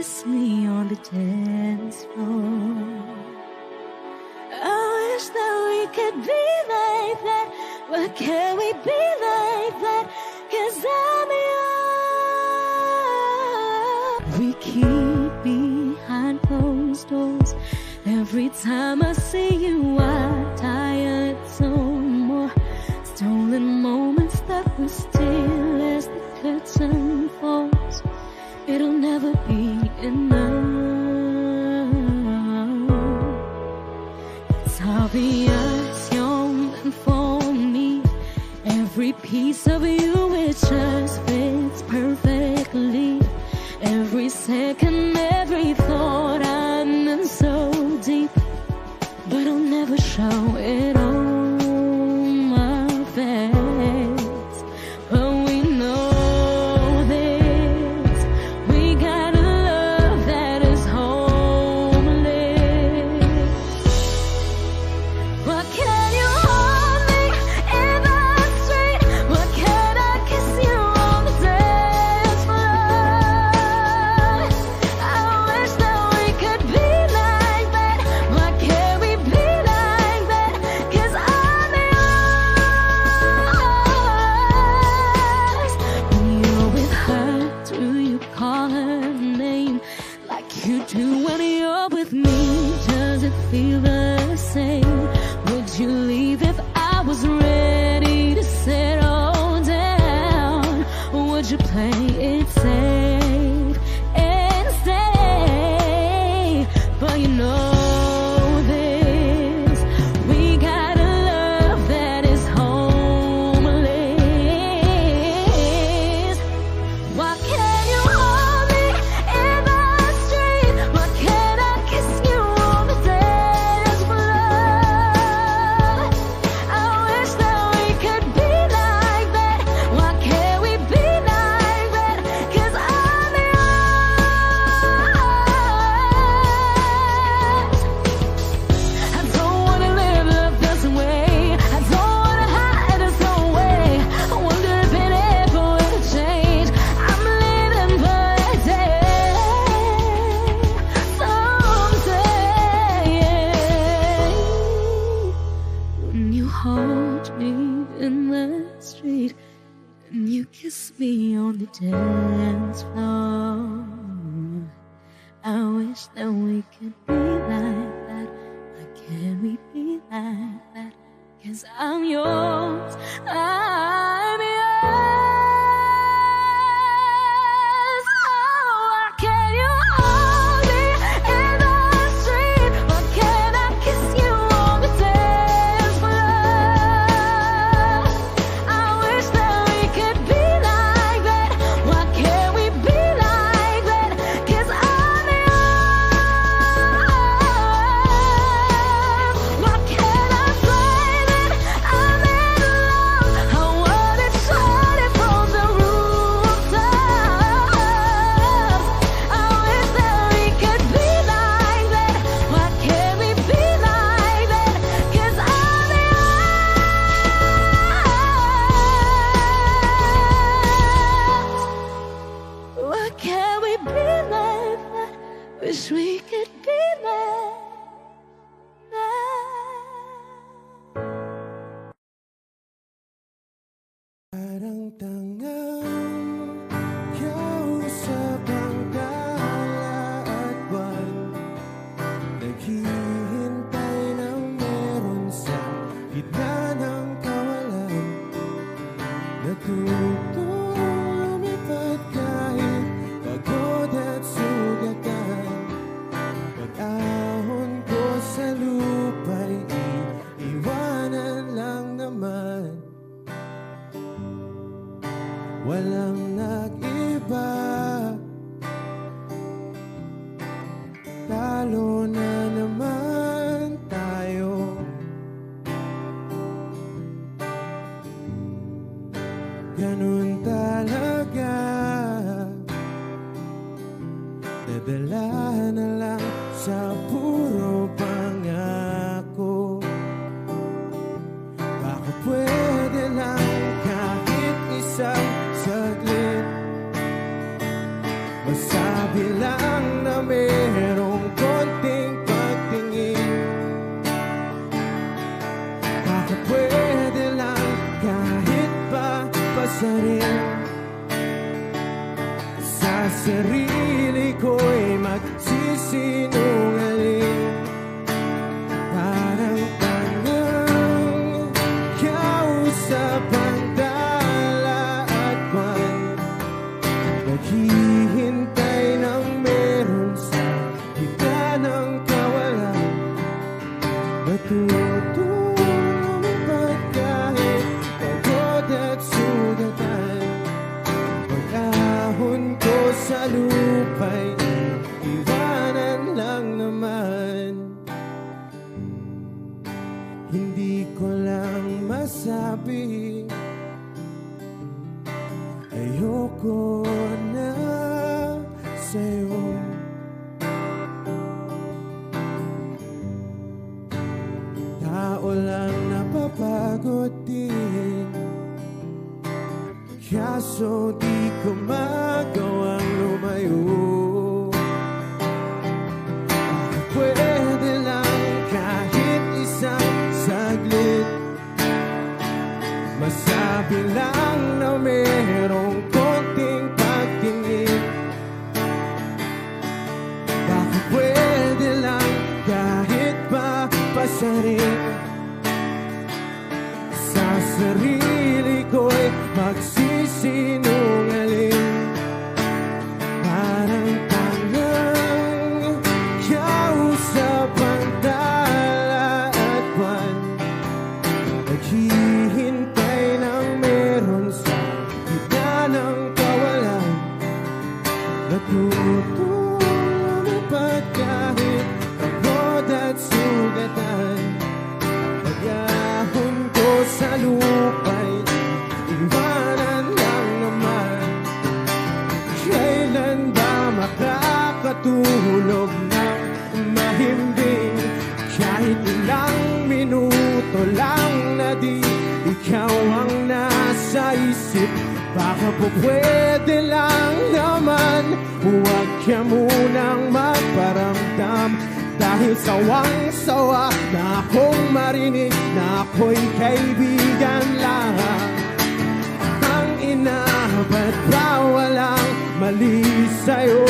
kiss me on the dance floor. I wish that we could be like that. Why can't we be like that? 'Cause I'm yours. We keep behind closed doors. Every time I see you, I'm tired some more. Stolen moments that we steal as the curtain falls. It'll never be enough. It's obvious you're meant for me. Every piece of you, it just fits perfectly. Every second, every thought, I'm in so deep. But I'll never show it on my face. But we know this. We got a love that is homeless. Why can't you hold me in the street? Why can't I kiss you on the dance floor? I wish that we could be like that. Why can't we be like that? 'Cause I'm yours. When you're with her, do you call her name like you do when you're with me? Does it feel the same? Would you leave if I was ready to settle down? Would you play it safe and stay? But you know this. We got a love that is homeless. Why can't you hold me in the street? Why can't I kiss you on the dance floor? I wish that we could be like that. Why can't we be like that? 'Cause I'm yours. I don't wanna live love this way. I don't wanna hide this away. I wonder if it ever will change. I'm living for a day, someday. When you hold me in the street and you kiss me on the dance floor, I wish that we could be like that. Why can't we be like that? 'Cause I'm yours, I'm yours. Oh, why can't you hold me in the street? Why can't I kiss you on the dance floor? I wish that we could be like that. Why can't we be like that? 'Cause I'm yours. Why can't I say that I'm in love? I wanna shout it from the rooftops. I wish that we could be like that. Why can't we be like that? 'Cause I'm yours. Why can't we be like that? Wish we could be like that. Parang tangang kausap ang tala at buwan, naghihintay ng meron sa gitna ng kawalan. Natutong lumipad kahit pagod at sugatan. Pag-ahon ko sa lupa'y iiwanan lang naman. Walang nag-iba, talo na naman tayo. Ganun talaga, nadala na lang sa puro pangako. Baka pwede lang kahit isang saglit, masabi lang sarili ko'y magsisinungaling. Parang tangang kausap ang dala at buwan, naghihintay ng meron sa gitna ng kawalan. Natutulong pagkahit pagod at sugatan, pag-ahon ko sa lupa'y iwanan lang naman. Hindi ko lang masabi, ayoko na sa'yo. Tao lang napapagod din, kaso di ko magawang lumayo. Pwede lang kahit isang saglit, masabi lang na merong konting pagtingin. Baka pwede lang kahit papasarin, sa sarili ko'y magsisinungaling. Parang tangang kausap ang dala at buwan, naghihintay ng meron sa gitna ng kawalan. Natutulong pagkahit pagod at sugatan, pag-ahon ko sa lupa'y iwanan lang naman. Kailan ba makakatulog ng mahimbing, kahit ilang minuto lang na di ikaw ang nasa isip? Baka po pwede lang naman, huwag ka munang magparamdam, dahil sawang-sawa na akong marinig na ako'y kaibigan lang. Ang ina, ba't ba walang mali sa'yo?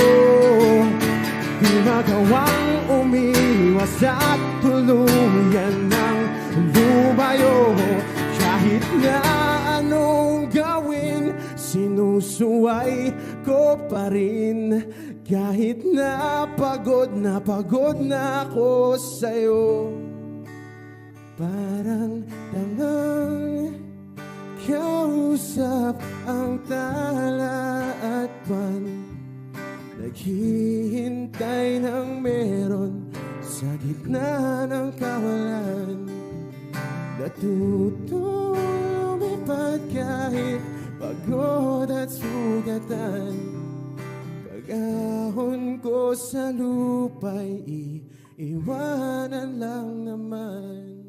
Di magawang umiwas at tuluyan ng lumayo. Kahit na anong gawin, sinusuway ko pa rin. Kahit na pagod na ako sa'yo. Parang tangang kausap ang tala at buwan, naghihintay ng meron sa gitna ng kawalan. Natutulumipad kahit pagod at sugatan, pag-ahon ko sa lupa'y iiwanan lang naman.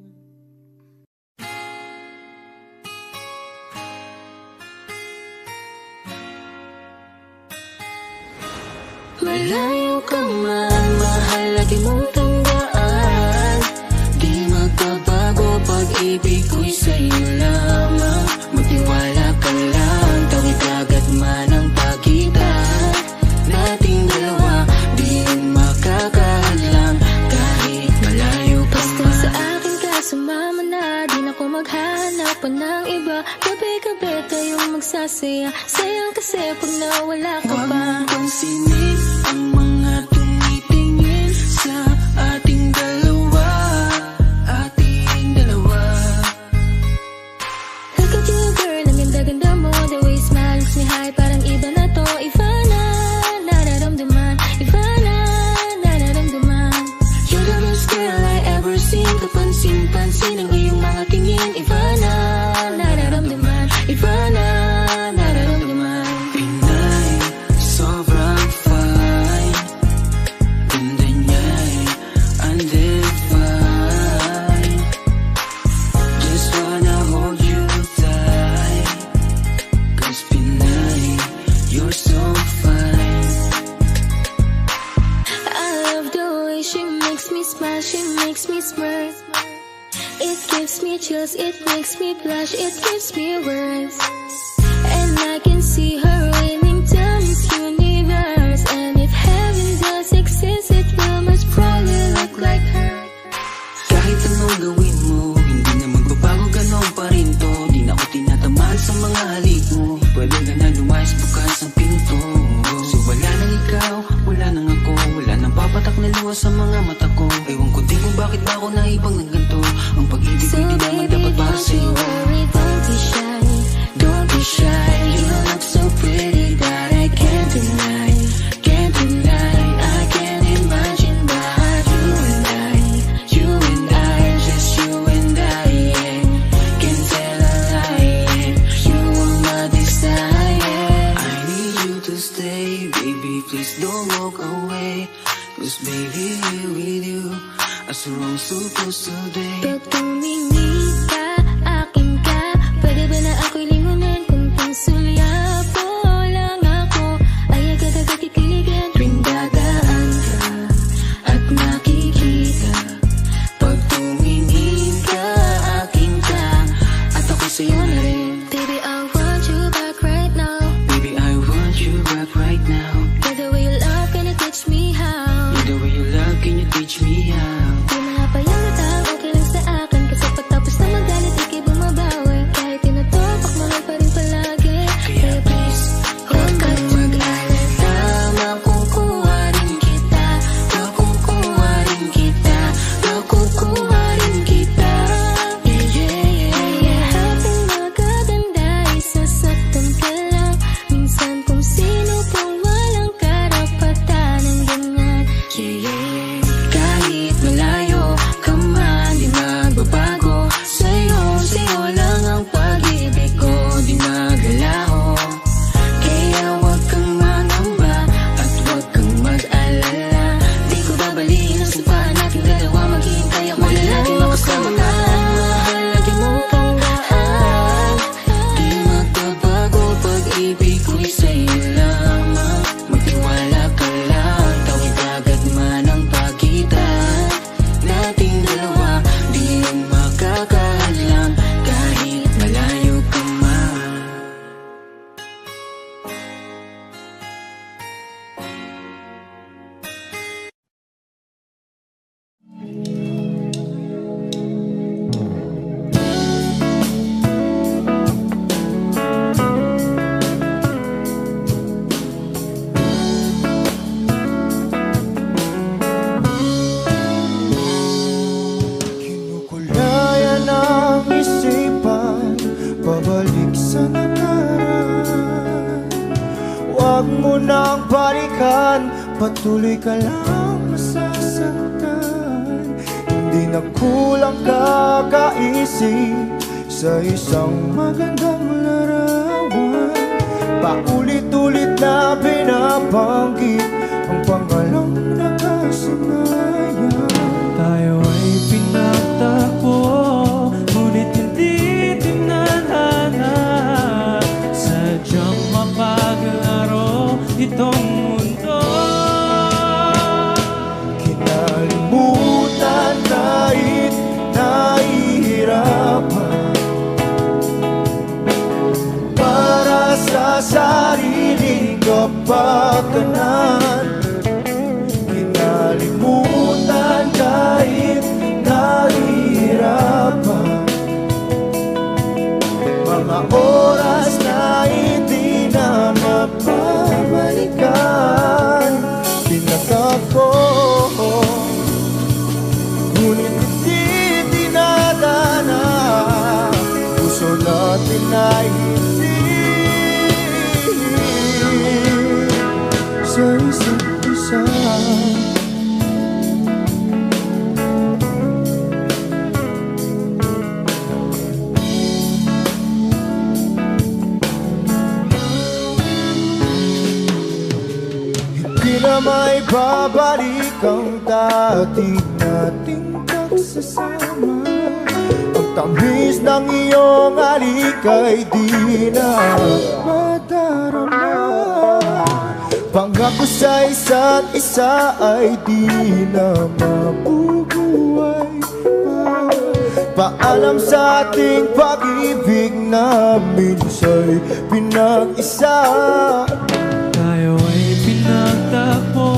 Malayo ka man, mahal na di mong tandaan, di magbabago pag-ibig ko'y sa'yo lamang. Magtiwala ka lang, tawid agad man ang pagitan nating dalawa, di makakahadlang kahit malayo ka man. Basta sa akin ka sumama na, di na ko maghanap pa ng iba. Gabi-gabi tayong magsasaya, sayang kasi pag nawala ka pa. Huwag pansinin ang mga tumitingin sa ating dalawa, ating dalawa. Look at you girl, ang ganda-ganda mo, the way you smile makes me high, parang iba na to. Iba na, nararamdaman, iba na, nararamdaman. You're the best girl I ever seen, kapansin-pansin ang iyong mga tingin. Iba na, Nararamdaman, iba na, nararamdaman. Pinay, sobrang fine, ganda niya'y undefined. Just wanna hold you tight, 'cause Pinay, you're so fine. I love the way she makes me smile, she makes me smirk. It gives me chills, it makes me blush, it gives me words. And I can see her winning to Miss Universe. lumalabas sa mga mata ko. Ewan ko din kung bakit ba ako naibang ng ganito. Ang pag-ibig ko hindi naman dapat para sa'yo. Don't be shy, don't be shy. You look so pretty that I can't deny, can't deny. I can't imagine but you and I, just you and I, yeah. Can't tell a lie, yeah. You are my desire. I need you to stay, baby, please don't walk away. Cause baby, here with you, as we're all supposed to be. Pag tumingin ka, akin ka, pwede ba na ako'y lingunin? Kung pansulyapo lang ako, ay agad-agad titiligan. Tuwing dadaan ka at nakikita, pag tumingin ka, akin ka, at ako sa'yo na rin. Baby, I want you back right now. Baby, I want you back right now. By the way you love, can you teach me how? The way you love, can you teach me how? Di mga payatang, okay lang sa akin. Kasi pagtapos na magalit, ikay bumabawi. Kahit tinutupak, mahal pa rin palagi. Kaya please, huwag kang mag-alala. Makukuha rin kita, makukuha rin kita, makukuha rin kita. Yeah, yeah, yeah. Habang magaganda, isasaktan ka lang. Minsan kung sino pong walang karapatan ng ganyan. Yeah, yeah, yeah. Kahit malayo ka man, di magbabago. Sa'yo lang ang pag-ibig ko, di magalaho. Kaya wag kang mangamba at wag kang mag-alala. Di ko babaliin ang sipahan nating dalawa. Maghihintay ako na lagi makasama ka. Mahal, lagi mo kang daan. Di magbabago, pag-ibig ko'y sa'yo lamang. Magtiwala ka lang, tawid agad man ang pagitan nating dalawa. Di yan makakahadlang kahit malayo ka man. Kinukulayan ang isipan, pabalik sa nakaraan. Huwag mo nang balikan, patuloy ka lang masasaktan. Hindi na kulang kakaisip sa isang magandang larawan. Paulit-ulit na binabanggit ang pangalang nakasanayan. Tayo ay pinagtagpo, ngunit hindi tinadhana. Sadyang mapaglaro itong mundo. Kinalimutan kahit nahihirapan, para sa sariling kapakanan. Kinalimutan kahit nahihirapan, mga oras na hindi na mapabalikan. Pinagkako, ngunit hindi tinadana. Puso natin ay hindi sa isa't isa. Hindi na may babalik ang dati nating pagsasama. Ang tamis ng iyong halik ay di na madarama. Pangako sa isa't isa ay di na mabubuhay pa. Paalam sa ating pag-ibig na minsa'y pinag-isa. Tayo ay pinagtagpo,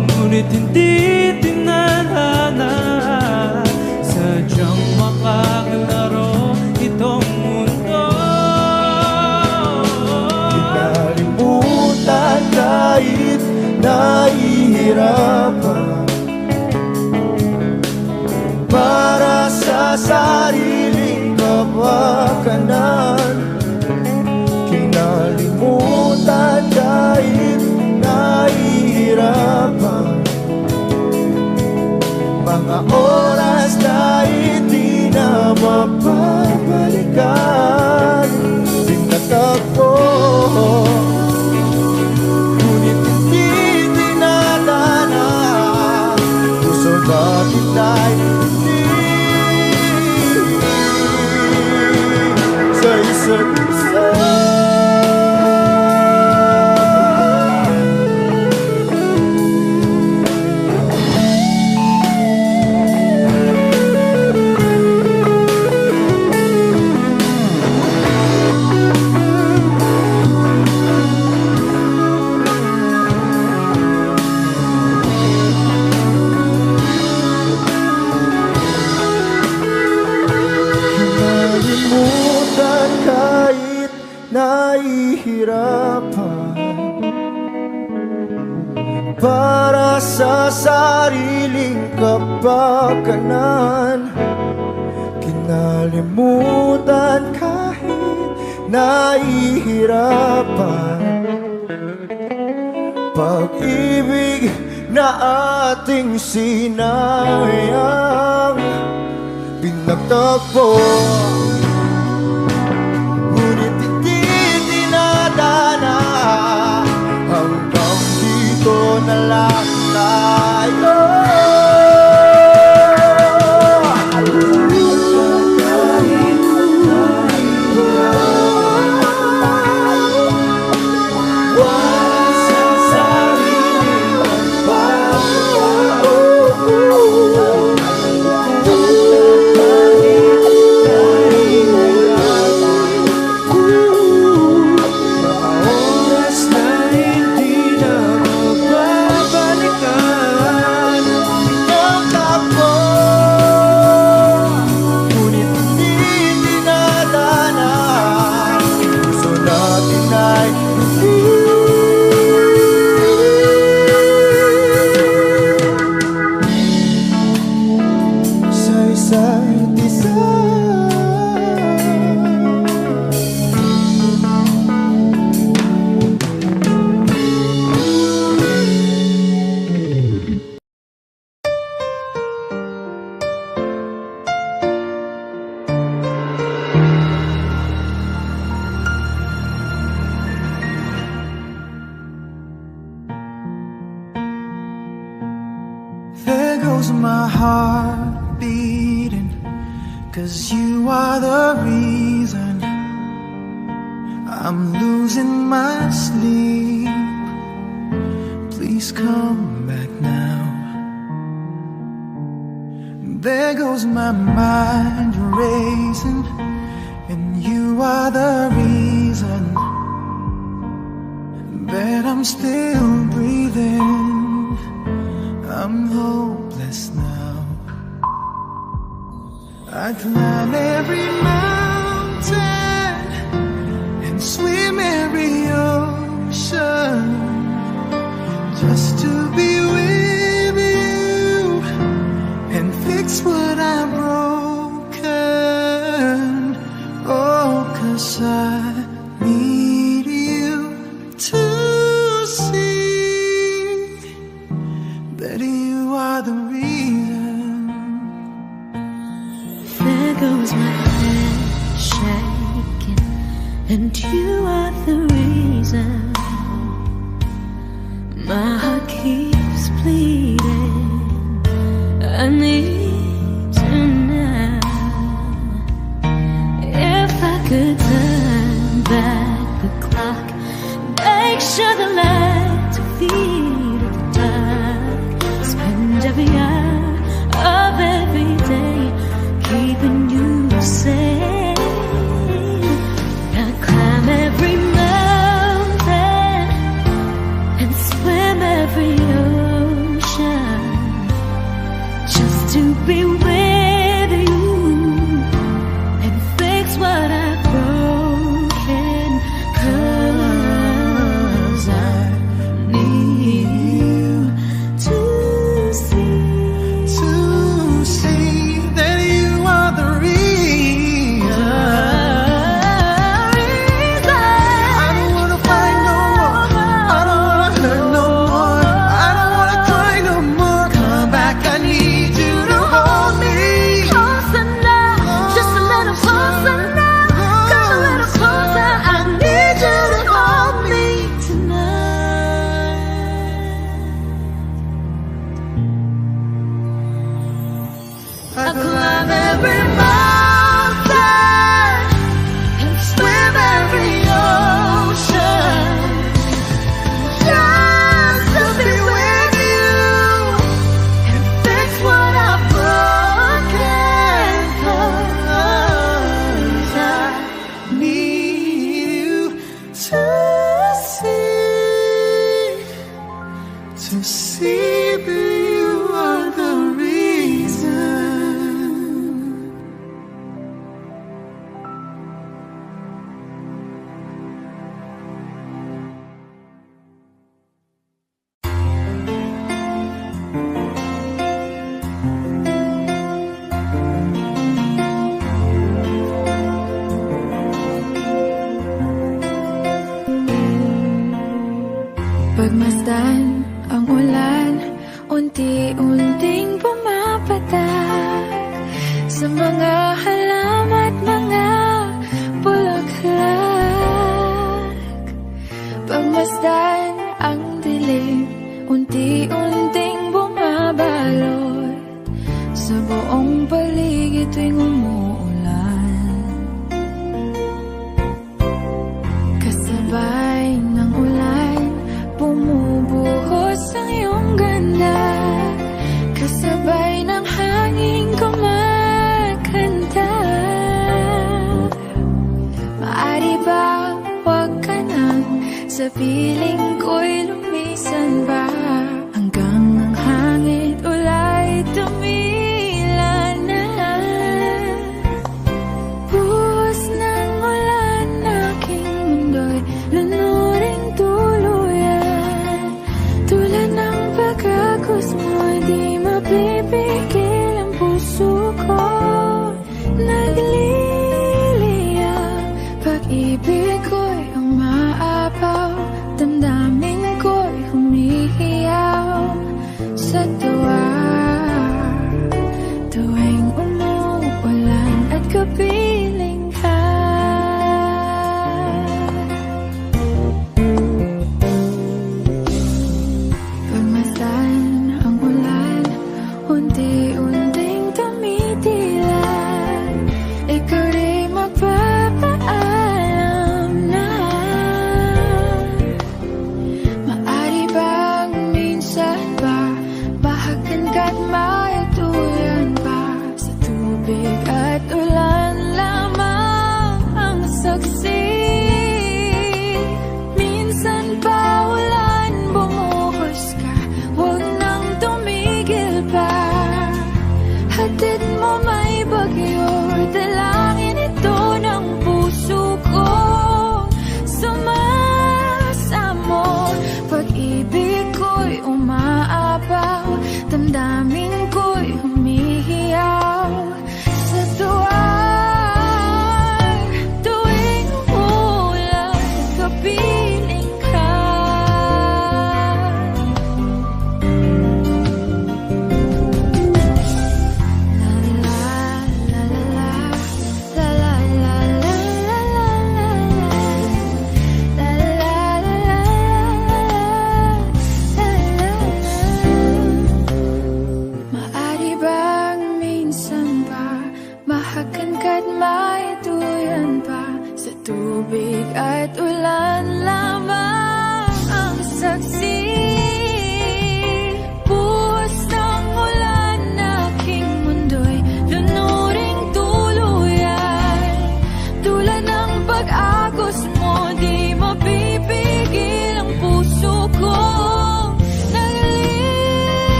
ngunit hindi tinadhana. Sadyang makakalaro itong mundo. Kinalimutan kahit nahihirapan, para sa sariling kapakanan. Kinalimutan kahit nahihirapan, mga oras na hindi na mapabalikan. Pinatagpo, ngunit hindi dinadana. Puso bakit ay hindi sa isa't isa? Kinalimutan kahit nahihirapan, para sa sariling kapakanan. Kinalimutan kahit nahihirapan, pag-ibig na ating sinayang. Pinagtagpo, ngunit hindi dinadana. Hanggang dito na lang tayo. There goes my heart beating, 'cause you are the reason I'm losing my sleep. Please come back now. There goes my mind racing, and you are the reason that I'm still breathing. I'm hopeless now. I climb every mountain and swim every ocean just to be with you and fix what I've broken. Oh, 'cause I need you to see that you are the reason. There goes my head shaking, and you are the reason. My heart keeps bleeding. I need to know if I could turn back the clock, make sure the lights are feed the dark, spend every hour of every day keeping you safe. I climb every mountain and swim every ocean just to be with you and fix what I've broken. 'Cause I need you to see climb every mountain and swim every ocean just to be with you and fix what I've broken. 'Cause I need you to see that you are the reason. Pagmasdan ang ulan, unti-unting pumapatak sa mga halaman at mga bulaklak. Pagmasdan ang dilim, unti-unting bumabalot sa buong paligid tuwing umuulan. Kasabay ng ulan, bumubuhos ang iyong ganda. Kasabay ng hangin kumakanta. Maari ba wag ka nang sa piling ko'y lumisan ba? Hanggang ang hangin ulay tumila na. Buhos ng ulan, aking mundo'y lunuring tuluyan. Tulad ng pagkagos mo, di mapipigil ang puso ko. Nagliliyab, pag-ibig ko'y umaapaw, damdamin ko'y humihiyaw sa tuwa. Tuwing umuulan at kapiling ka. Pagmasdan ang ulan, unti-unting tumitilan. Ikaw rin magpapaalam na. Maari bang minsan ba bahagan ka't mayatuyan pa? Sa tubig at ulan lamang ang saksi. Minsan pa ulan, bumuhos ka, huwag nang tumigil pa. Hatid mo may bagyo, dalangin ito ng puso ko. Sumasamo, pag-ibig ko'y umaapaw, damdamin ko'y humihiyaw sa tuwa. Tuwing umuulan at kapiling ka. La la la la la, la la la la la la, la la la la, la la la.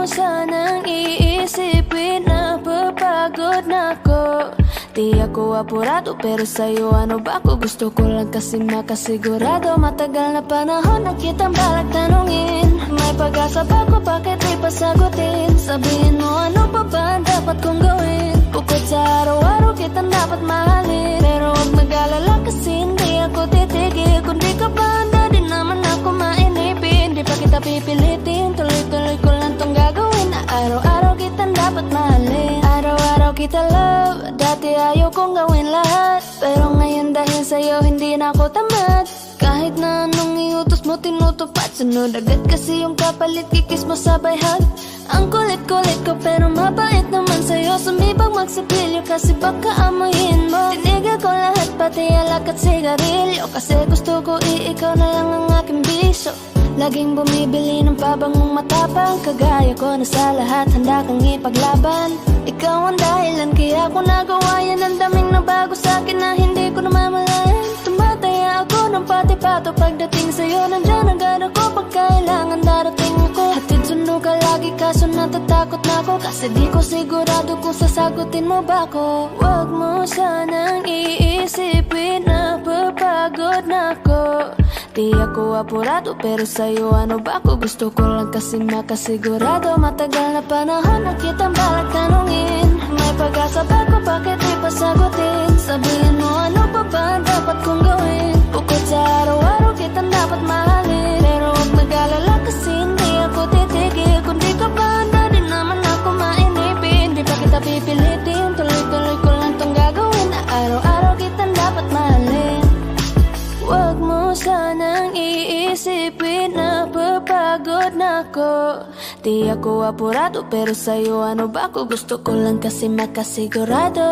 sanang iisipin na papagod na ako. Di ako apurado pero sa'yo ano ba ako? Gusto ko lang kasi makasigurado. Matagal na panahon na kitang balak tanungin. May pag-asa ba ko? Bakit di pa sagutin? Sabihin mo ano pa ba ang dapat kong gawin? Bukod sa araw-araw kitang dapat mahalin. Pero huwag mag-alala kasi hindi ako titigil. Kung di ka ba handa di naman ako mainipin. Di pa kita pipilitin, tuloy-tuloy ko lang tong gagawin. Na araw-araw kitang dapat mahalin. Araw-araw kita love. Dati ayaw kong gawin lahat, pero ngayon dahil sa'yo hindi na ako tamad. Kahit na anong iutos mo tinutupad. Sunod agad kasi yung kapalit, kikis mo sabay hug. Ang kulit-kulit ko pero mabait naman sa'yo. Sumibang magsipilyo kasi baka amoyin mo. Tinigil ko lahat pati alak at sigarilyo, kasi gusto ko ikaw na lang ang aking bisyo. Laging bumibili ng pabangong matapang, kagaya ko na sa lahat handa kang ipaglaban. Ikaw ang dahilan kaya ako nagawa yan. Ang daming nabago sa'kin na hindi ko namamalayan. Tumataya ako ng pati-pato pagdating sa'yo. Nandyan agad ako pag kailangan darating ako. Hatid sundo ka lagi kaso natatakot na ako, kasi di ko sigurado kung sasagutin mo ba ako. Huwag mo sanang iisipin na papagod na ako. Di ako apurado pero sa'yo ano ba ako? Gusto ko lang kasi makasigurado. Matagal na panahon na kitang balak tanungin. May pag-asa ba ko? Bakit di pa sagutin? Sabihin mo ano pa ba ang dapat kong gawin? Bukod sa araw-araw kitang dapat mahalin. Pero huwag mag-alala kasi hindi ako titigil. Kung di ka ba handa di naman ako mainipin. Di pa kita pipilitin, tuloy-tuloy ko lang tong gagawin. Na araw-araw kitang dapat mahalin. Huwag mo sanang iisipin na papagod na ako. Di ako apurado pero sa'yo ano ba ako? Gusto ko lang kasi makasigurado.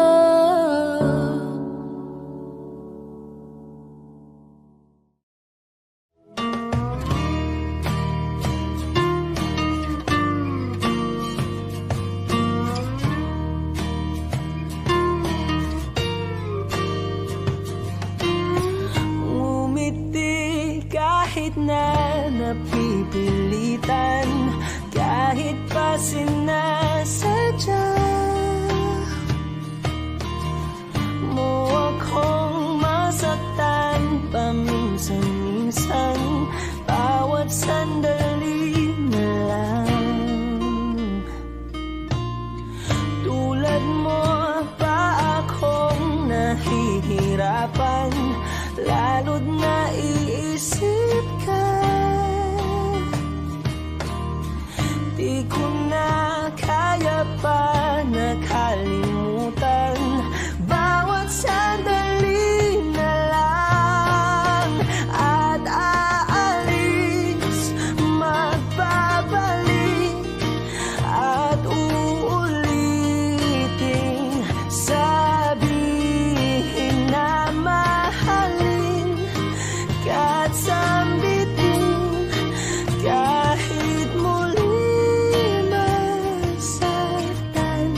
Kahit na napipilitan, kahit pa sinasadya mo akong masaktan paminsan-minsan, bawat sandali na lang. Tulad mo pa akong nahihirapan, lalo't naiisip ka. Di ko na kaya pa nakalimutan, bawat sandali na lang. At aalis, magbabalik, at uulitin, sabihin na mahalin kahit sambitin, kahit muli masaktan.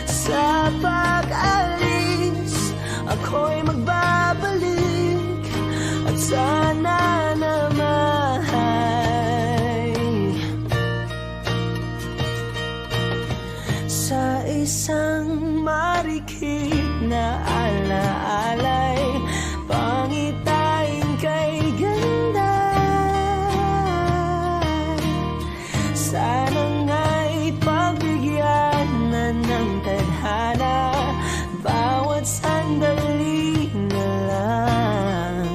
Sa pag-alis, ako'y magbabalik, at sana naman sa isang marikit na alaalay, pangitain kay ganda. Sana nga'y pagbigyan na ng tadhana, bawat sandali na lang.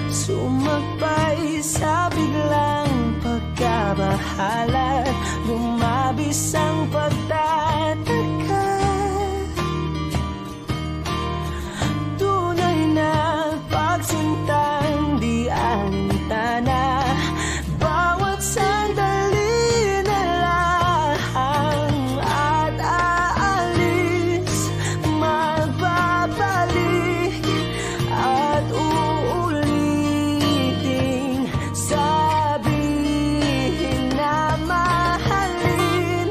Sumagpay sa biglang pagkabahala, lumabis ang pagtataka. Tunay na pagsintang di alintana, bawat sandali na lang. At aalis, magbabalik, at uulitin, sabihin na mahalin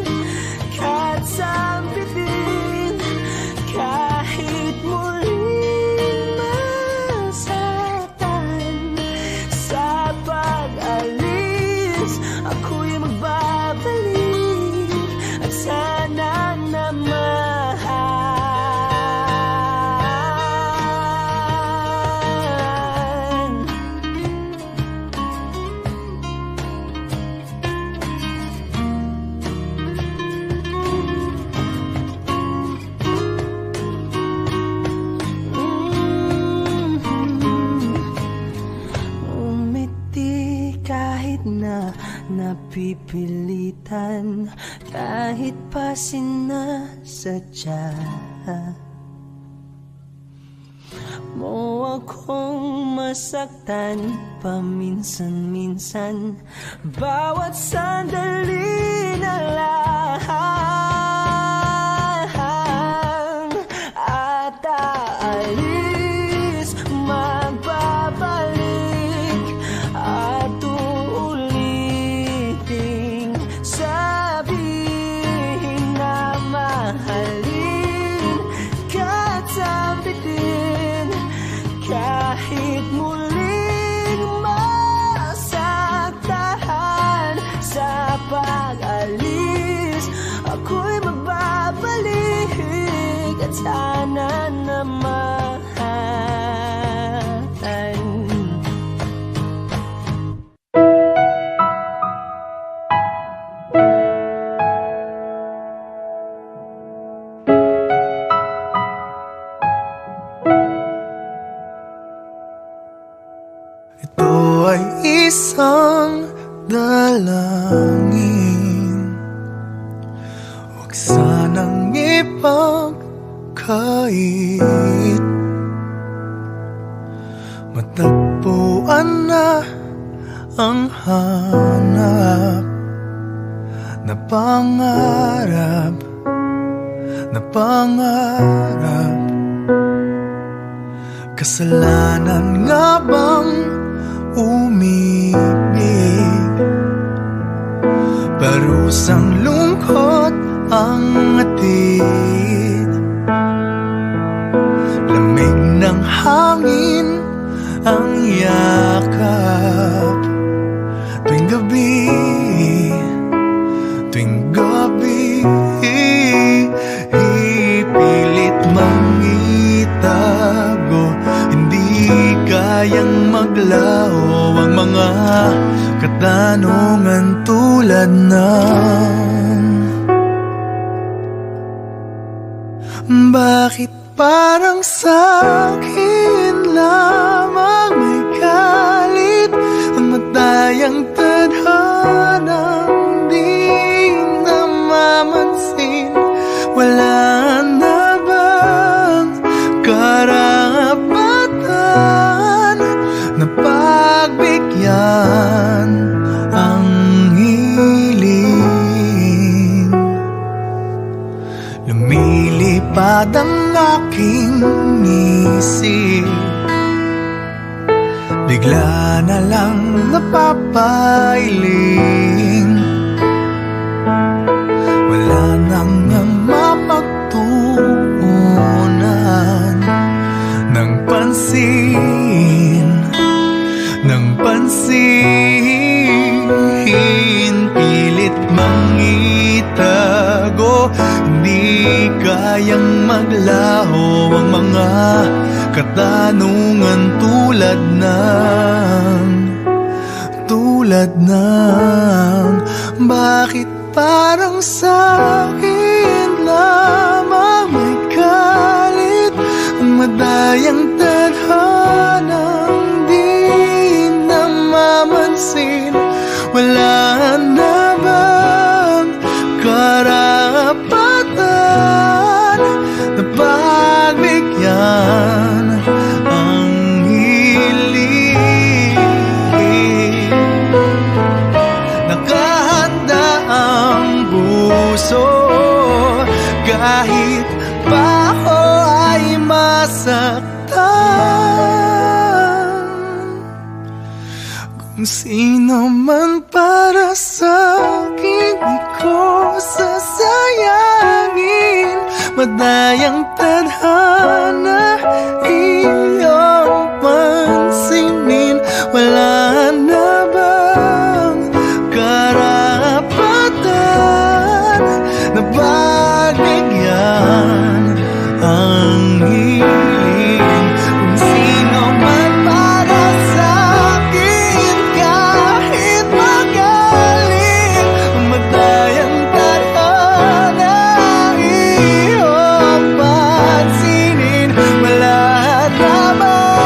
kahit na napipilitan, kahit pa sinasadya mo akong masaktan paminsan-minsan. Bawat sandali na lang at aalis, magbabalik at uuliting sabihin na mahalin ka't sambitin kahit muling masaktan. Sa pag-alis, ako'y magbabalik at sana naman ito ay isang dalangin, huwag sanang ipagkait. Matagpuan na ang hanap na pangarap, na pangarap. Kasalanan nga bang umibig? Parusang lungkot ang atid, lamig ng hangin ang yakap. Tuwing gabi, tuwing gabi, ipilit mang itago, hindi kayang maglaho ang mga katanungan tulad ng bakit parang sa'kin lamang may galit ang matayang tadhanang di namamansin? Wala na bang karapatan na pagbigyan ang hiling? Lumilipad ang aking isip, bigla na lang napapailing. Wala nang mapagtuunan ng pansin, ng pansin. Pilit mang itago, hindi kayang maglaho ang mga katanungan tulad ng bakit parang sa'kin lamang may galit ang madayang tadhanang di namamansin? Wala na bang karapatan na pagbigyan ang hiling? Nakahanda ang puso kahit pa ako ay masaktan. Kung sino man para sa'kin, di ko sasayangin. Madayang tadhana iyong pansinin. Wala na bang karapatan na pagbigyan ang hiling? Kung sino man para sa'kin, kahit magaling, madayang tadhana iyong pansinin. Wala na bang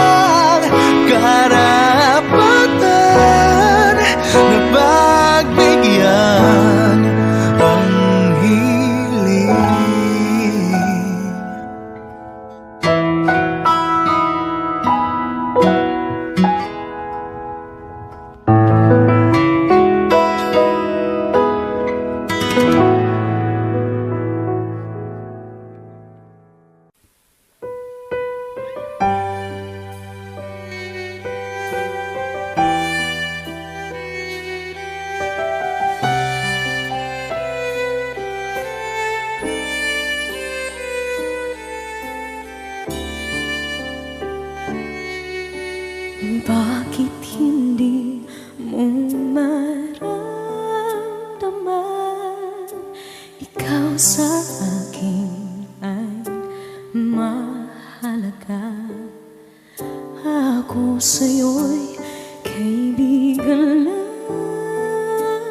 kaibigan lamang.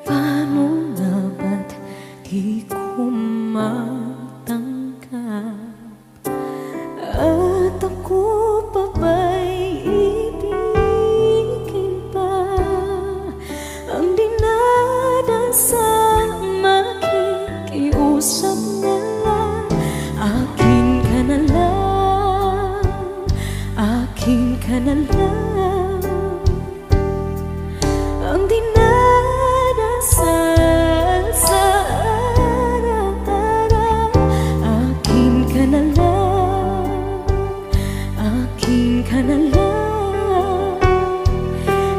Paano nga ba't di ko matanggap? At ako pa ba'y ibigin pa? Ang dinadasang makikiusap na lang. Akin ka na lang, akin ka na lang. Ang dinadasal sa araw-araw. Akin ka na lang, akin ka na lang.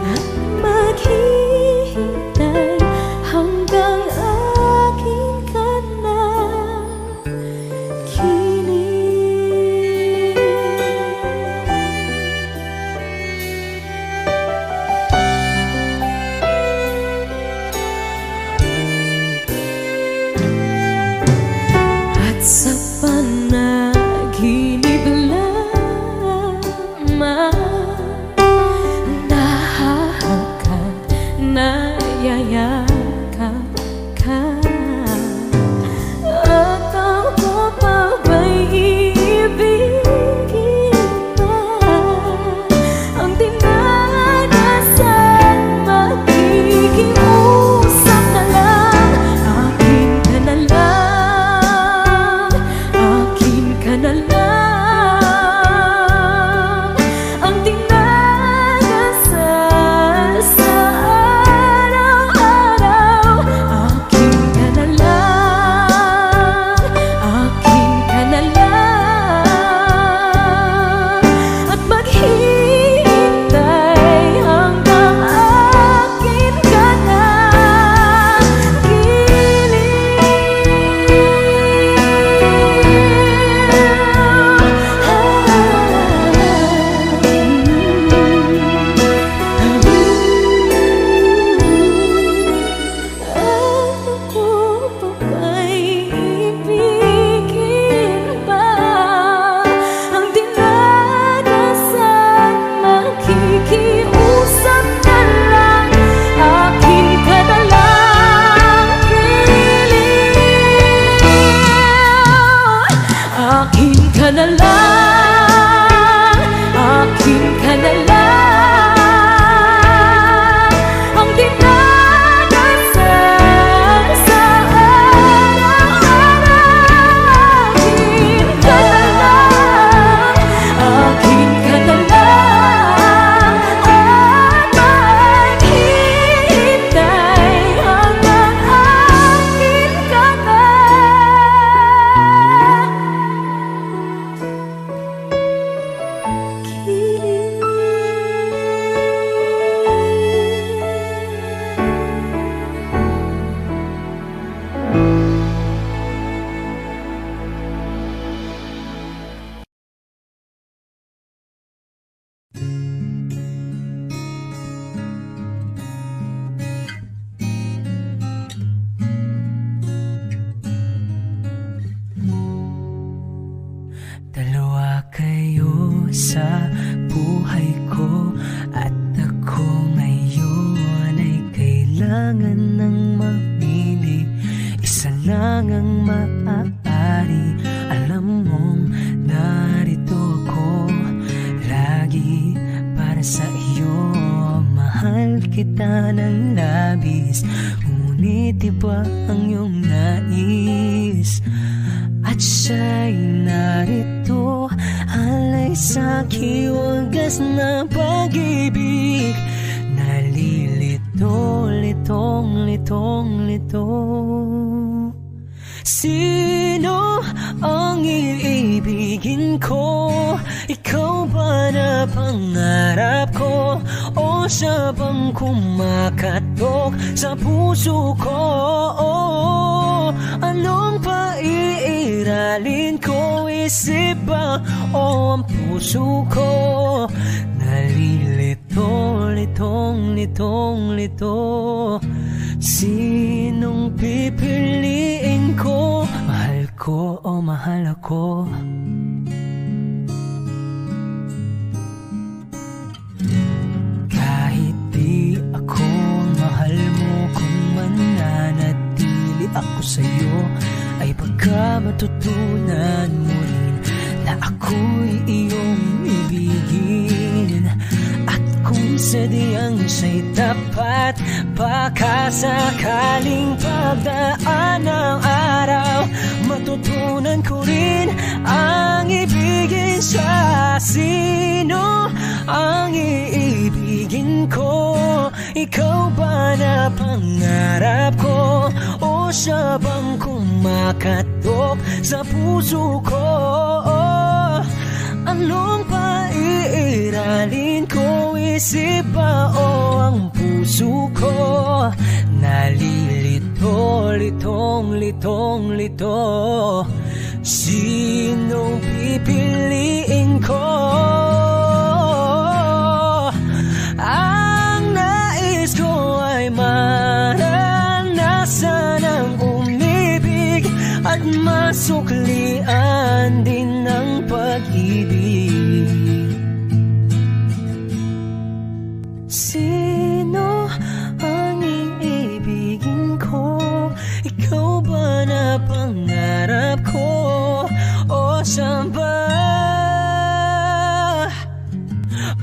At maghihintay hanggang akin ka na kilig. At sa panaginip lamang nahahagkan, nayayakap ka. At ako pa ba'y ibigin pa? Ang dinadasal makikiusap na lang. Akin ka na lang, akin ka na lang. Ang dinadasal sa araw-araw. Akin ka na lang, akin ka na lang. At maghihintay hanggang akin ka na Ako pa ba'y ibigin pa? Ang dinadasal makikiusap na lang. Akin ka na lang, kilig. Akin ka na lang, akin ka na lang. Ang dinadasal sa araw-araw. Akin ka na lang, akin ka na lang. At maghihintay hanggang akin ka na Dalawa kayo sa buhay ko, at ako ngayon ay kailangan ng mamili. Isa lang ang maaari. Alam mong narito ako lagi para sa iyo. Mahal kita ng labis, ngunit iba ang iyong nais. At siya'y narito, alay sa'ki wagas na pag-ibig. Nalilito, litong, litong, lito. Sino ang iibigin ko? Ikaw ba na pangarap ko? O siya bang kumakatok sa puso ko? Anong paiiralin ko? Isip ba o ang puso ko? Nalilito, litong, litong, lito. Sinong pipiliin ko? Mahal ko o mahal ako? sa'yo ay pagka matutunan mo rin na ako'y iyong ibigin. At kung sadyang siya'y tapat, baka sakaling pagdaan ng araw, matutunan ko rin ang ibigin siya. Sino ang iibigin ko? Ikaw ba na pangarap ko? O siya bang kumakatok sa puso ko? Anong paiiralin ko? Isip ba o ang puso ko? Nalilito, litong, litong, lito. Sinong pipiliin ko? Ang nais ko ay maranasan ang umibig at masuklian din ng pag-ibig. Sino ang iibigin ko? Ikaw ba na pangarap ko? O saan ba?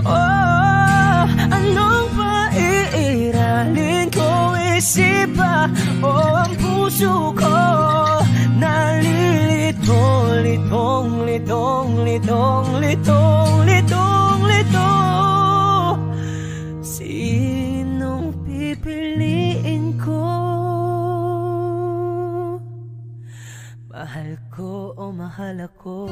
Oh, anong paiiralin ko? Isip ba o ang puso ko? Nalilito, litong, litong, litong, litong, litong, litong. Sinong pipiliin ko? Mahal ko o mahal ako?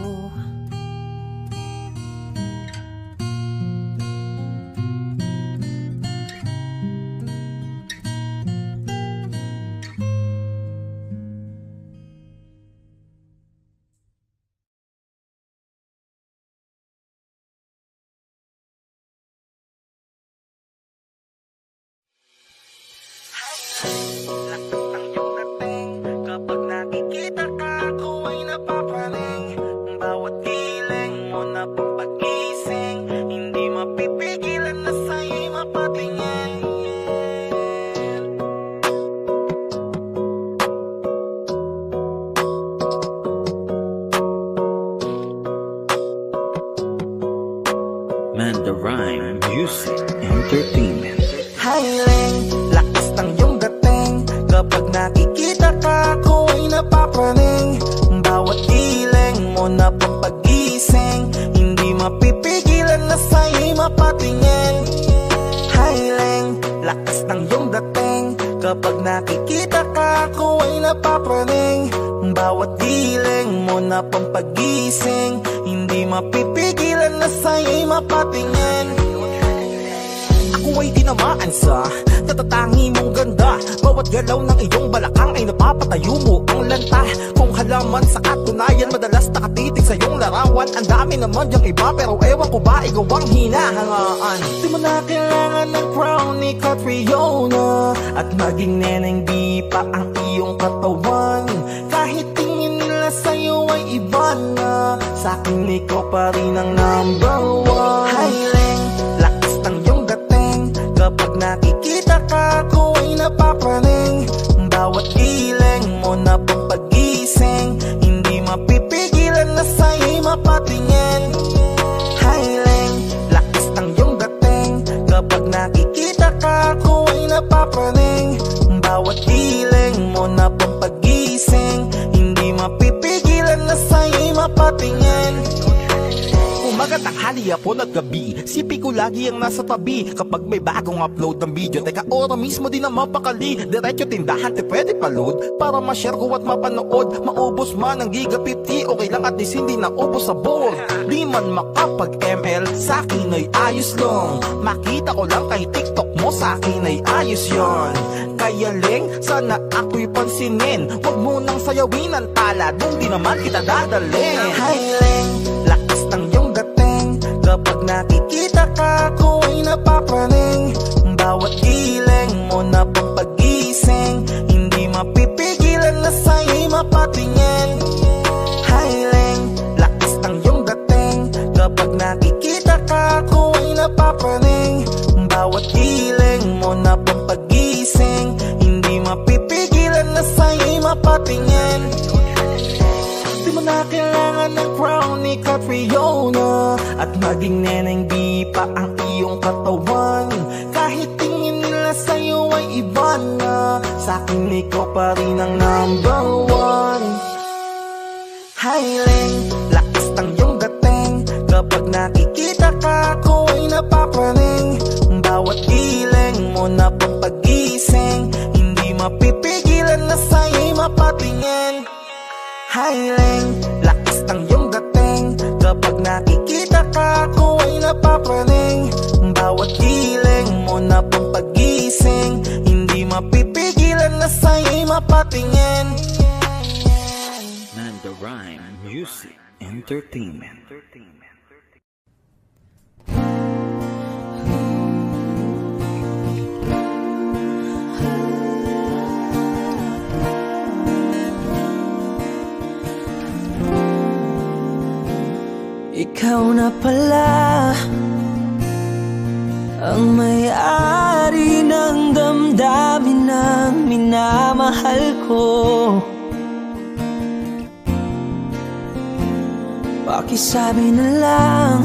Kapag nakikita ka, ako ay napapaling. Bawat giling mo na pang pag-ising, hindi mapipigilan na sa'yo'y mapatingin. Mandarine Music Entertainment. Hiling, lakas ng iyong dating. Kapag nakikita ka, ako ay napapaling. Bawat giling mo na pang pag-ising, hindi mapipigilan na sa'yo'y mapatingin. Hiling, lakas ng iyong dating. Kapag nakikita ka, ako ay napapaling. Bawat giling mo na pang pag-ising, hindi mapipigilan na sa'yo'y mapatingin. Ako ay tinamaan sa natatangi mong ganda. Bawat galaw ng iyong balakang ay napapatayo mo ang lanta. Kung halaman sa katunayan, madalas nakatitig sa iyong larawan. Ang dami naman yung iba, pero ewan ko ba ikaw ang hinahangaan. Di mo na kailangan ng crown ni Catriona, at maging neneng di pa ang iyong katawan. Kahit tingin nila sa'yo ay iba na, sa'kin ikaw pa rin ang number one. Hiling, lakas ng iyong dating. Kapag nakikita ka, ako ay napapaling. Bawat giling mo na pang pag-ising, hindi mapipigilan na sa'yo'y mapatingin. Hiling, lakas ng iyong dating. Kapag nakikita ka, ako ay napapaling. Bawat giling mo na pang pag-ising, hindi mapipigilan na sa'yo'y mapatingin. Umaga, tanghali, hapon at gabi, sipi ko lagi ang nasa tabi. Kapag may bagong upload ng video, teka ora mismo din na mapakali. Diretso tindahan, te pwede pa-load para ma-share ko at mapanood. Maubos man ang giga 50, okay lang at least hindi na ubos sa board. Di man makapag-ML, sa'kin ay ayos lang. Makita ko lang kay TikTok mo, sa'kin ay ayos yon. Kaya Ling, sana ako'y pansinin. Huwag mo nang sayawin ang tala, dun di naman kita dadalhin. Hi Ling, lakas ng iyong dating. Kapag nakikita ka, ako ay napapaling. Bawat giling mo na pang pag-ising, hindi mapipigilan na sa'yo'y mapatingin. Hiling, lakas ng iyong dating. Kapag nakikita ka, ako ay napapaling. Bawat giling mo na pang pag-ising, hindi mapipigilan na sa'yo'y mapatingin. mapatingin. Di mo na kailangan ng crown ni Catriona, at maging neneng di pa ang iyong katawan. Kahit tingin nila sa'yo ay iba na, sa'kin ikaw pa rin ang number one. Highling, lakas ng iyong dating, kapag nakikita ka ako ay napapraning. Bawat iling mo na pampagising, hindi mapipigilan na sa'yo'y mapatingin. Highling, lakas ng iyong dating, kapag nakikita ka ako ay napapraning. Bawat iling mo na pampagising, hindi mapipigilan na sa'yo'y mapatingin. Manda Rhyme Music Entertainment. Ikaw na pala ang may-ari ng damdamin ng minamahal ko. Pakisabi na lang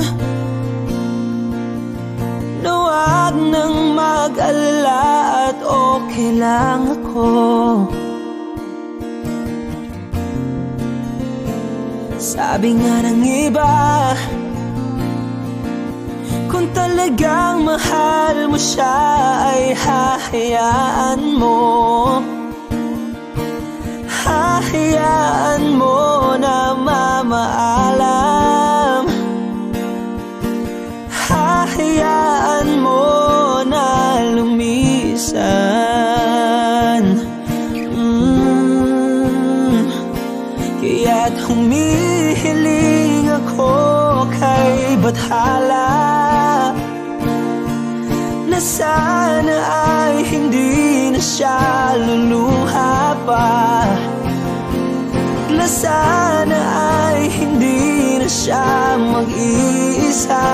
na huwag nang mag-alala at okay lang ako. Sabi nga ng iba, kung talagang mahal mo siya ay hahayaan mo. Hahayaan mo na mamaalam. Hahayaan mo na lumisan. Kaya't humihiling ako kay Bathala na sana ay hindi na siya luluha pa, na sana ay hindi na siya mag-iisa,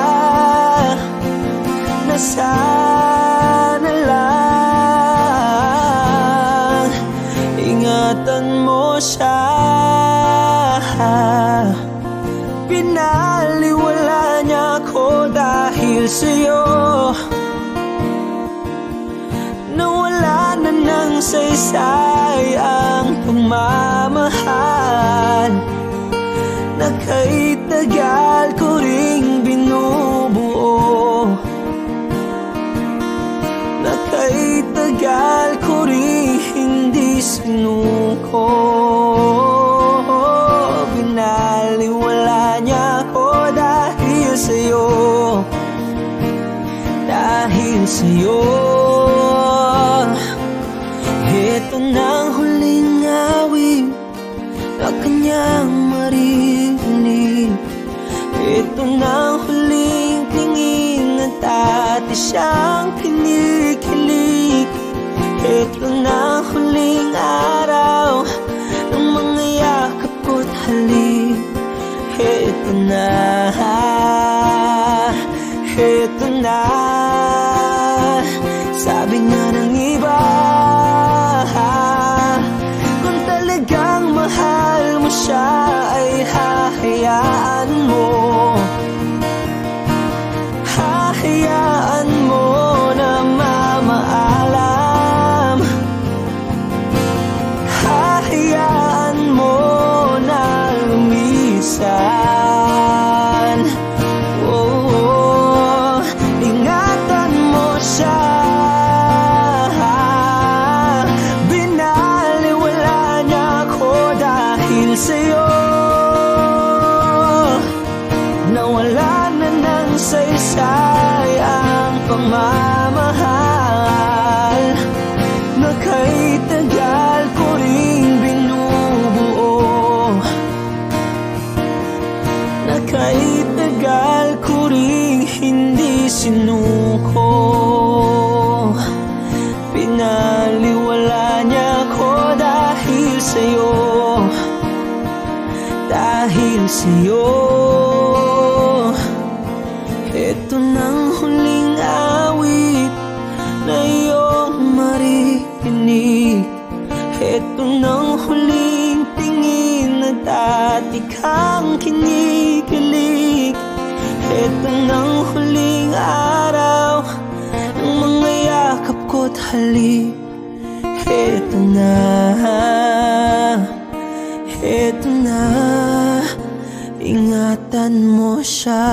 na sana lang ingatan mo siya. Pinaliwala niya ako dahil sa'yo, nawala na ng saysay ang pagmamahal na kay tagal ko ring binubuo, na kay tagal ko ring hindi sinuko. Binaliwala niya ako dahil sa'yo, dahil sa'yo. Ito na ang huling awit na kanyang marinig. Ito na ang huling tingin at dati siyang kinikilig. Ito na ang huling araw ng mga yakap ko't halik. Ito na, ito na. Sabi nga ng iba, kung talagang mahal mo siya ay hahayaan mo. Hahayaan mo na mamaalam. Hahayaan mo na lumisan. Oh, ingatan mo siya. Binaliwala niya ako dahil sa'yo, nawala na ng saysay ang pagmamahal na kay tagal ko ring binubuo, na kay tagal ko ring hindi sinuko. Pinaliwala niya ako dahil sa'yo, dahil sa'yo. Ito nang huling awit na iyong maririnig. Ito nang huling ikang kinikilig. Ito ng huling araw ng mga yakap ko't halik. Ito na, ingatan mo siya.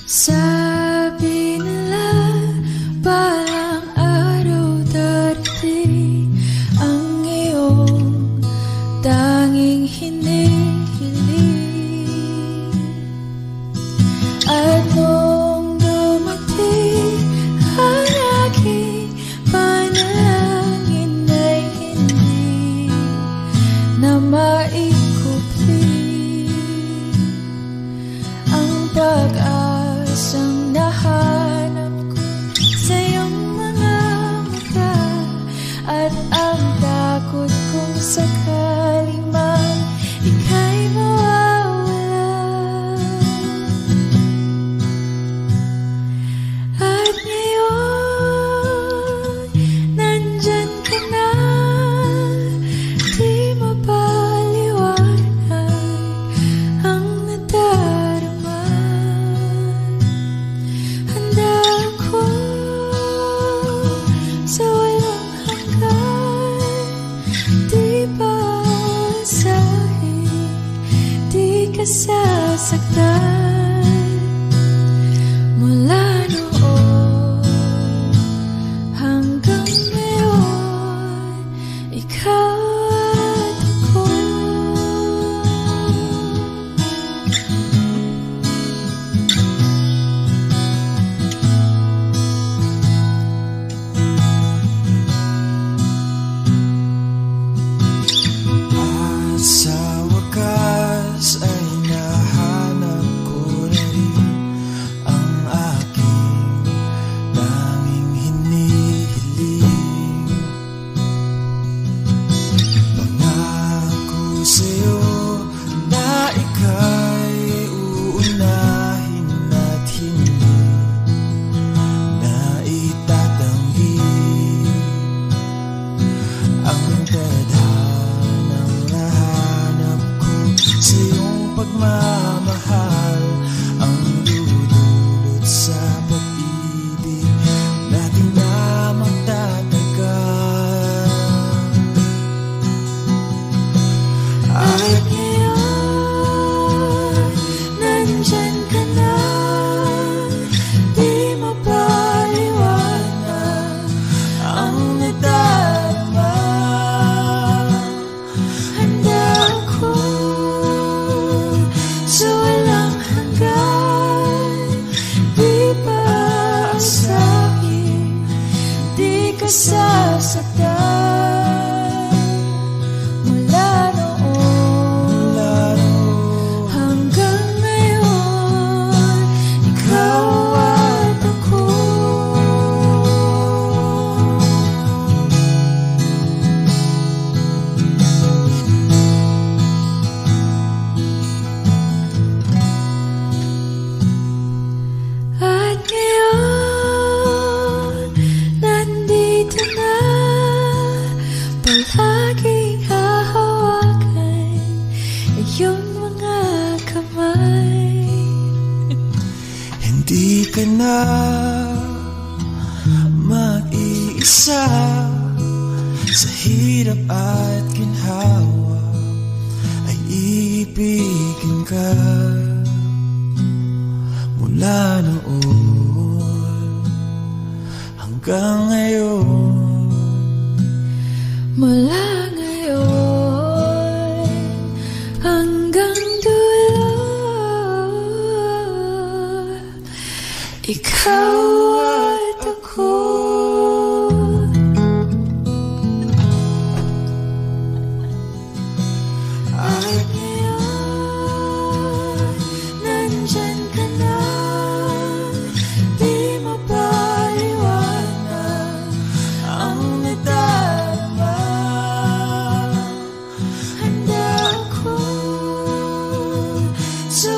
Sabi nila parang araw darating ang iyong tanging hinihiling. At nung dumating ang aking panalangin ay hindi na maikupli ang pag-asang nahanap ko sa iyong mga mata. At ang takot kong sakali man ika'y mawawala. At ngayon, nandyan ka na, di mapaliwanag ang nadarama. Handa ako sa walang hanggan, di paasahin, di ka sasaktan. Mula noon hanggang ngayon, ikaw at ako. At sa wakas ay nahanap ko na rin ang aking tanging hinihiling. Pangako sa'yo na ika'y uunahin at hindi na itatanggi ang tadhanang nahanap ko sa iyong pagmamahal, ang dudulot sa pag-ibig natin na magtatagal. At ngayon, nandyan ka na, di mapaliwanag ang nadarama. Handa ako sa walang hanggan, di paasahin, di ka sasaktan. Mula noon hanggang ngayon, ikaw at ako. At ngayon, nandito na, palaging hahawakan iyong mga kamay. Hindi ka na mag-iisa sa hirap at ginhawa, ay iibigin ka. Mula noon hanggang ngayon, Mula ngayon hanggang dulo, ikaw at ako. At ngayon, nandyan ka na, di mapaliwanag ang nadarama. Handa ako sa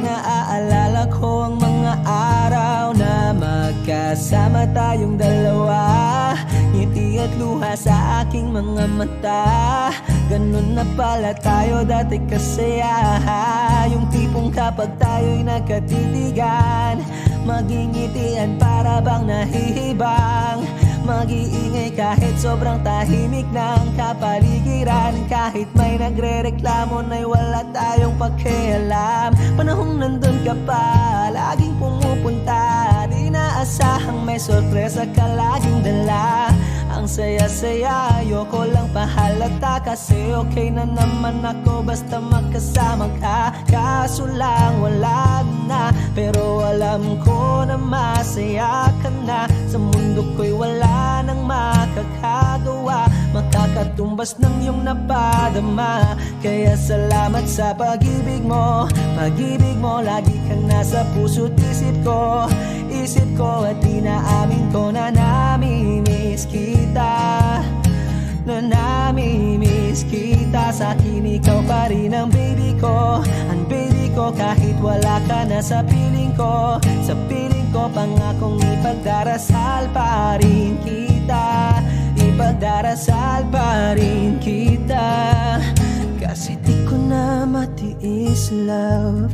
naaalala ko ang mga araw na magkasama tayong dalawa. Ngiti at luha sa aking mga mata. Ganun na pala tayo dati kasaya. Yung tipong kapag tayo'y nagkatitigan, magingitian para bang nahihibang. Mag-iingay kahit sobrang tahimik ng kapaligiran. Kahit may nagre-reklamo na'y wala tayong pakialam. Panahong nandun ka pa, laging pumupunta. Di naasahang may sorpresa ka laging dala. Ang saya-saya, ayoko lang pahalata. Kasi okay na naman ako basta magkasama ka. Kaso lang wala na, pero alam ko na masaya ka na. Sa mundo ko'y wala nang makakagawa, makakatumbas ng iyong napadama. Kaya salamat sa pag-ibig mo. Pag-ibig mo, lagi kang nasa puso't isip ko. Isip ko at inaamin ko na namimiss kita. Na namimiss kita. Sa akin ikaw pa rin ang baby ko. Ang baby ko kahit wala ka na sa piling ko. Sa piling ko pangakong ipagdarasal pa rin kita. Ipagdarasal pa rin kita. Kasi di ko na matiis love.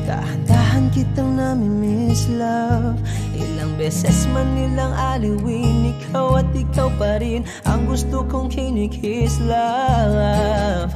Dahan-dahan kitang namimiss love. Ilang beses man nilang aliwin, ikaw at ikaw pa rin ang gusto kong kinikiss love.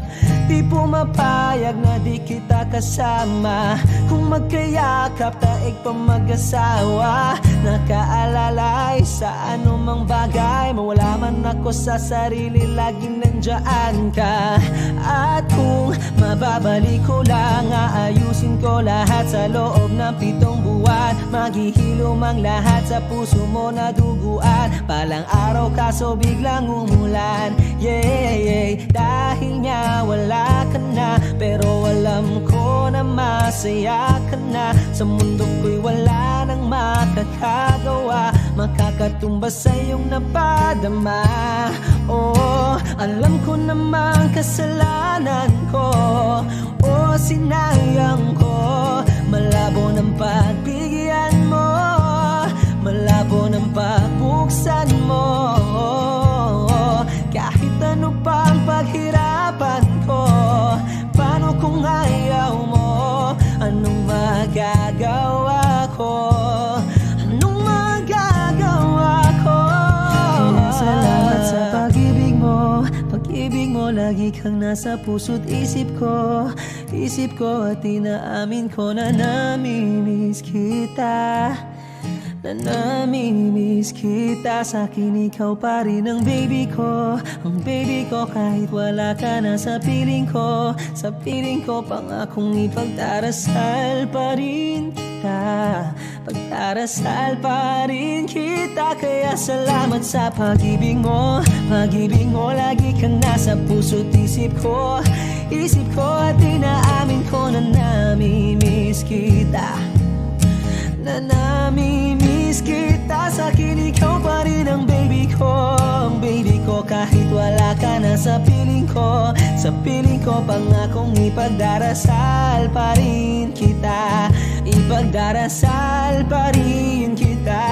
Di pumapayag na di kita kasama. Kung magkayakap taig pa mag-asawa. Nakaalalay sa anumang bagay. Mawala man ako sa sarili, laging nandiyan ka. At kung mababalik ko lang, aayusin ko lahat sa loob ng 7 buwan. Maghihilom ang lahat sa puso mo na duguan. Palang araw kaso biglang umulan. Yeah, yeah. Dahil nga wala ka na, pero alam ko na masaya ka na. Sa mundo ko'y wala nang makakagawa, makakatumbas sa iyong napadama. Oh, alam ko namang kasalanan ko. Oh, sinayang ko. Malabo ng pagbigyan mo, malabo ng pagbuksan mo. Kahit ano pang paghirapan ko, paano kung ayaw mo? Anong magagawa ko? Anong magagawa ko? Kaya salamat sa pag-ibig mo. Pag-ibig mo, lagi kang nasa puso't isip ko. Isip ko at inaamin ko na namimiss kita. Na namimiss kita. Sa akin ikaw pa rin ang baby ko. Ang baby ko kahit wala ka na sa piling ko. Sa piling ko pangakong ipagdarasal pa rin kita. Pagdarasal pa rin kita. Kaya salamat sa pag-ibig mo. Pag-ibig mo, lagi kang nasa puso't isip ko. Isip ko at inaamin ko na namimiss kita. Na namimiss kita. Sa akin ikaw pa rin ang baby ko. Ang baby ko kahit wala ka na sa piling ko. Sa piling ko pangakong ipagdarasal pa rin kita. Ipagdarasal pa rin kita.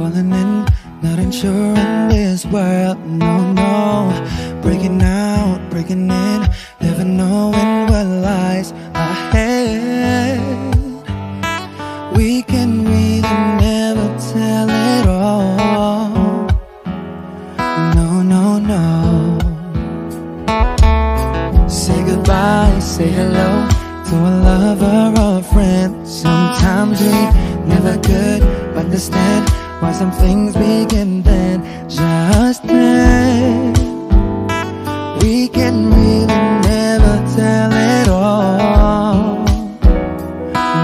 Falling in, not unsure in this world, no, no. Breaking out, breaking in, never knowing what lies ahead. We can really never tell it all. No, no, no. Say goodbye, say hello to a lover or a friend. Sometimes we never could understand why some things begin then, just then. We can really never tell it all.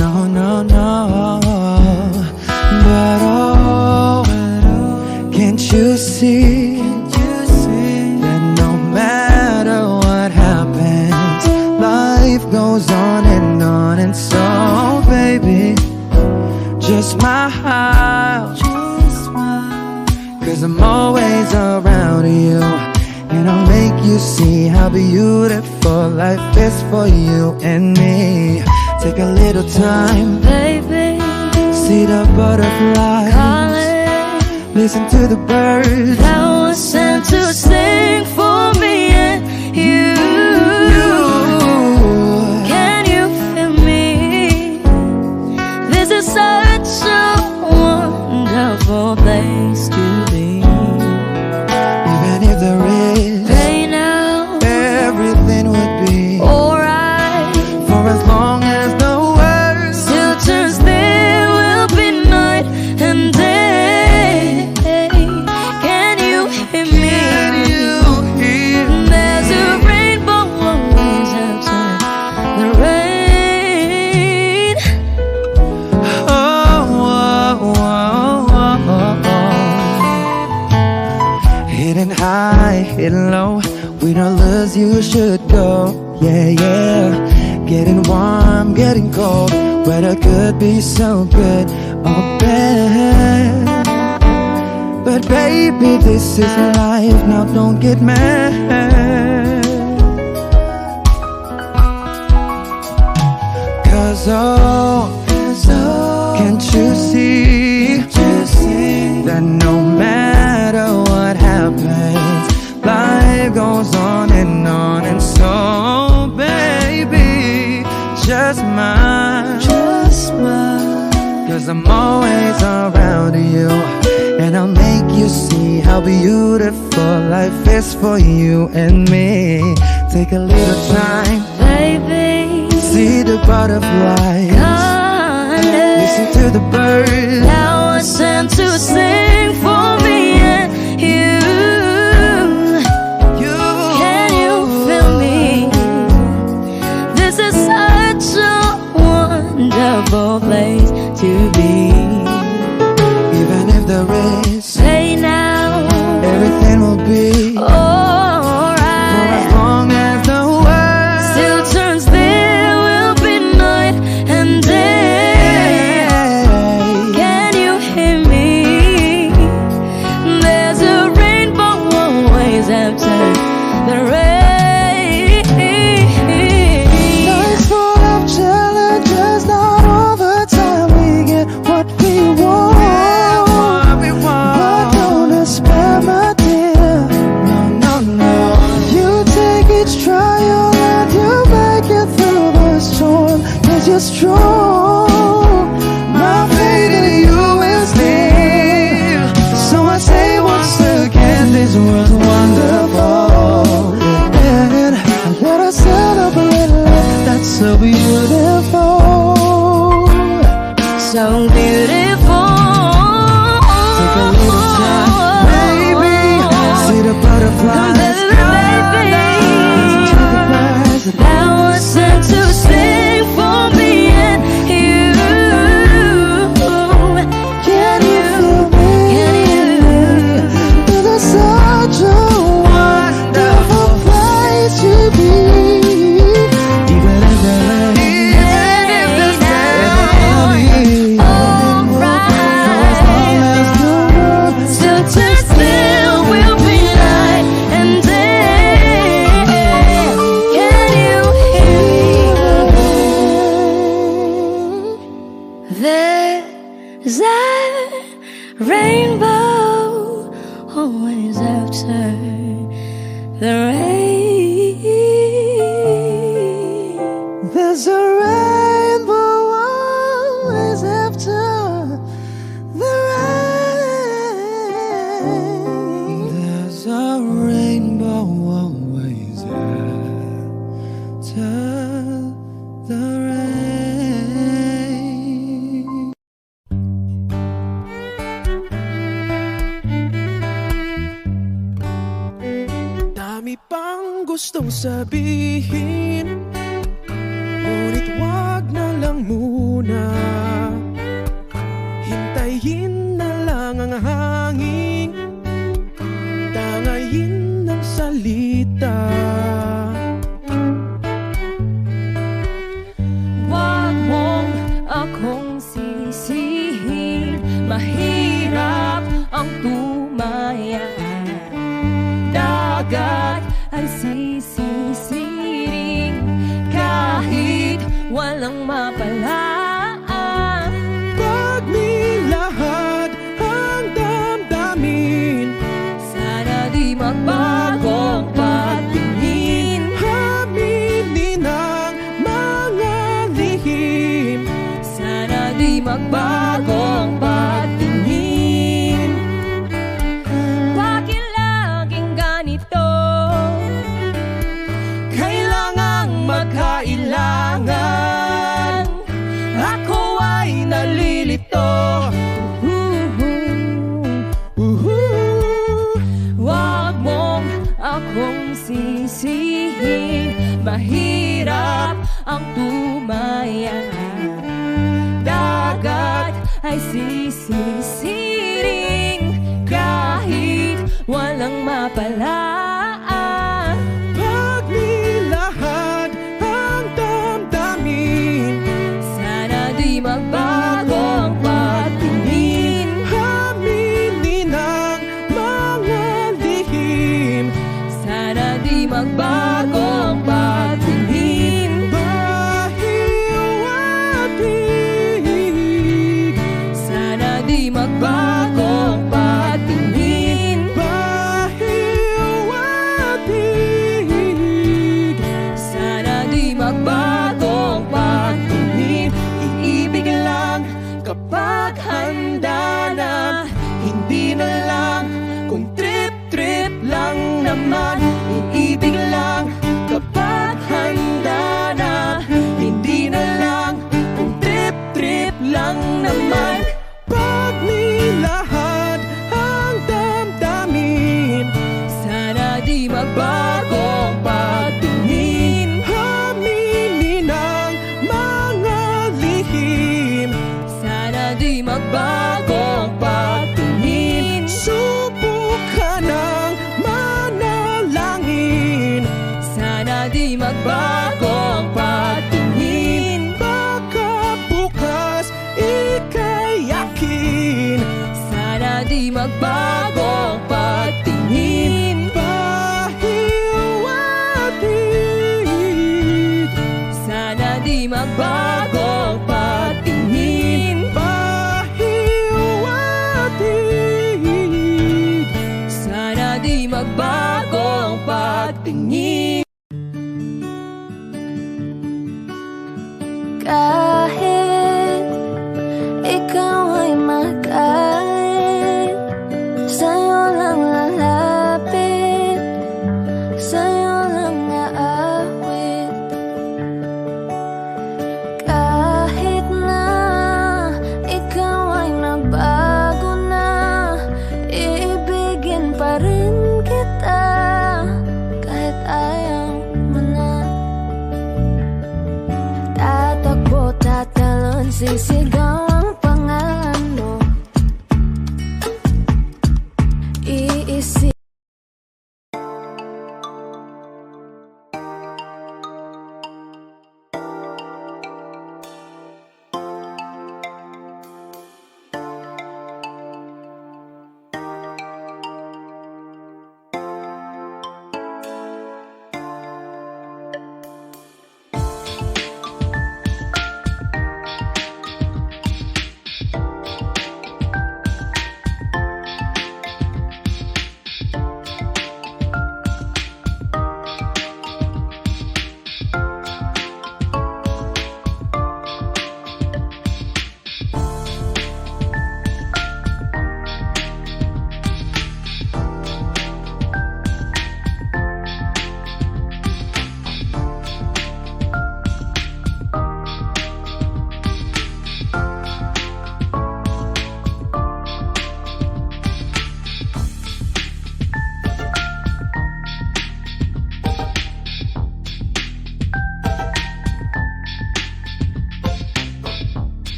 No, no, no. But oh, can't you see that no matter what happens, life goes on and on. smile. Cause I'm always around you, and I'll make you see how beautiful life is for you and me. Take a little time, baby. See the butterflies Calling. Listen to the birds that was sent to sing for me and you. Can you feel me? This is such a wonderful place to be. Even if there is pain now, everything would be alright. For as long as the world still turns, there will be night and day. Can you hear me? Can you hear me? There's a rainbow always after the rain. Oh, oh, oh, oh, oh. Hidden high, hidden low, we don't lose, you should go. Yeah, yeah. Getting warm, getting cold, weather could be so good or bad. But baby, this is life, now don't get mad. Cause oh, can't you see that no matter what happens, life goes on and on. And so baby, just smile. Cause I'm always around you, and I'll make you see how beautiful life is for you and me. Take a little time, Baby, see the butterflies, listen to the birds that was sent to sing for me and you. Can you feel me? This is such a wonderful place to be. Even if there is Say now, everything will be alright. for as long as the world Still turns, there will be night and day. Can you hear me? There's a rainbow always after the rain. Life's full of challenges, not all the time we get what we want. But don't despair, my dear. No, no, no. You take each trial and you make it through the storm. Cause you're strong. My faith in you is real. So I say once again, this world's wonderful. And let us celebrate life that's so beautiful. So beautiful. Take a little time, baby. See the butterflies. Listen to the birds. That was sent to sing for me and you. Can you feel me? This is such a wonderful place to be. Even if there is Still turns, there will be night and day. Can you hear me? There's a rainbow always after the rain. There's a rainbow always after the rain. There's a rainbow always after the rain. Dami pang gustong sabihin, ngunit wag na lang muna. Hintayin na lang ang hangin, tangayin ng salita. Wag mong akong sisihin. walang mapalaan. Pag nilahad ang damdamin, Sana di magbagong patingin. aminin ang mga lihim. Sana di magbagong patingin. Bakit laging ganito? Kailangang magkailangan. Ako ay nalilito. Wag mong akong sisihin. Mahirap ang tumaya. Dagat ay sisisiring kahit walang mapalaan. Pag nilahad ang damdamin, Sana di magbagong patingin. aminin ang mga lihim. Sana di magbagong patingin. Bahiwatig, Sana di magbagong patingin. bahiwatig. Sana di magbagong patingin. Iibig lang kapag handa na, hindi na lang kung trip-trip lang naman. Iibig lang kapag handa na, hindi na lang kung trip-trip lang naman. Pag nilahad ang damdamin, Sana di magbagong patingin. aminin ang mga lihim. Sana di magbagong patingin. Subukan ng manalangin, Sana di magbagong patingin. baka bukas ika'y yakin. Sana di magbagong patingin. Pahiwatig, Sana di magbagong patingin. pahiwatig. Sana di magbagong patingin. Kahit ikaw ay magalit, sa'yo lang lalapit, sa'yo lang aawit. Kahit na ikaw ay nabago na, iibigin pa rin kita kahit ayaw mo na. Tatakbo, tatalon, sisigaw